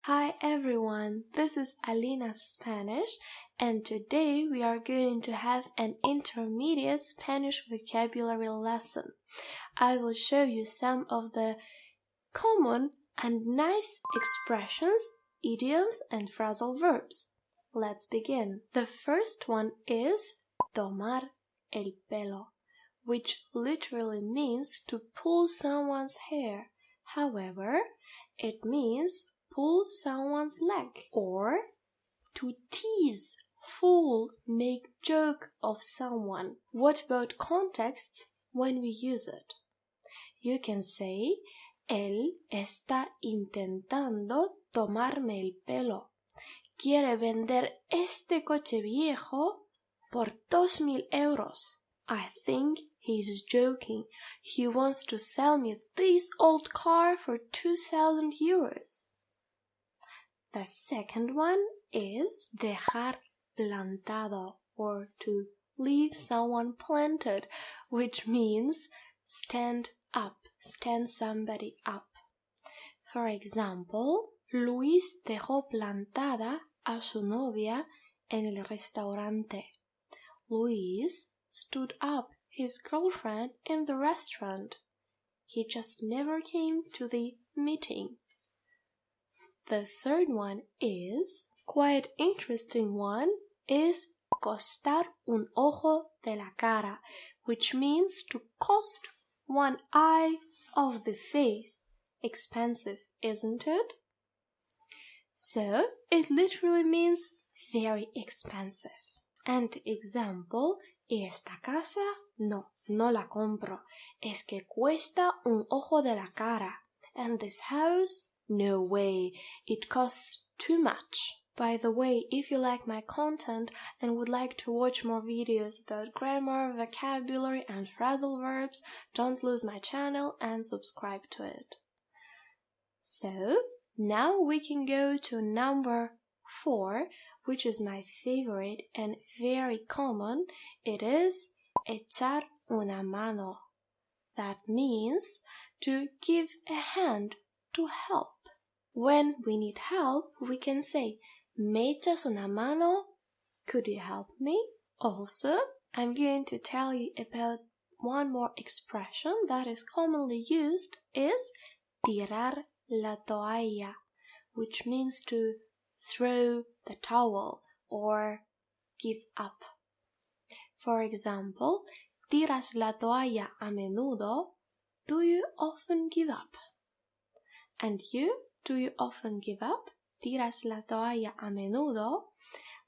Hi everyone, this is Alina's Spanish, and today we are going to have an intermediate Spanish vocabulary lesson. I will show you some of the common and nice expressions, idioms, and phrasal verbs. Let's begin. The first one is tomar el pelo, which literally means to pull someone's hair. However, it means pull someone's leg, or to tease, fool, make joke of someone. What about contexts when we use it? You can say, él está intentando tomarme el pelo. Quiere vender este coche viejo por 2,000 euros. I think he's joking. He wants to sell me this old car for 2,000 euros. The second one is dejar plantado, or to leave someone planted, which means stand up, stand somebody up. For example, Luis dejó plantada a su novia en el restaurante. Luis stood up his girlfriend in the restaurant. He just never came to the meeting. The third one is, quite interesting one, is costar un ojo de la cara, which means to cost one eye of the face. Expensive, isn't it? So, it literally means very expensive. And example, esta casa no la compro. Es que cuesta un ojo de la cara. And this house, no way, it costs too much. By the way, if you like my content and would like to watch more videos about grammar, vocabulary, and phrasal verbs, don't lose my channel and subscribe to it. So, now we can go to number 4, which is my favorite and very common. It is echar una mano. That means to give a hand, to help. When we need help, we can say, ¿me echas una mano? Could you help me? Also, I'm going to tell you about one more expression that is commonly used, is tirar la toalla, which means to throw the towel or give up. For example, ¿tiras la toalla a menudo? Do you often give up? And you? Do you often give up? ¿Tiras la toalla a menudo?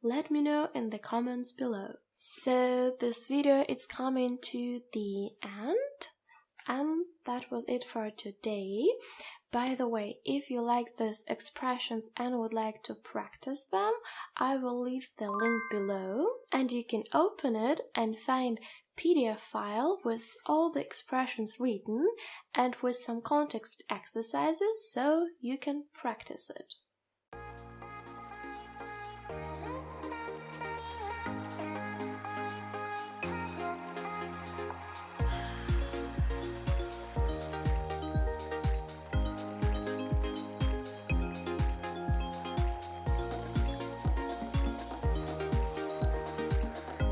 Let me know in the comments below. So this video is coming to the end. That was it for today. By the way, if you like these expressions and would like to practice them, I will leave the link below, and you can open it and find PDF file with all the expressions written and with some context exercises so you can practice it.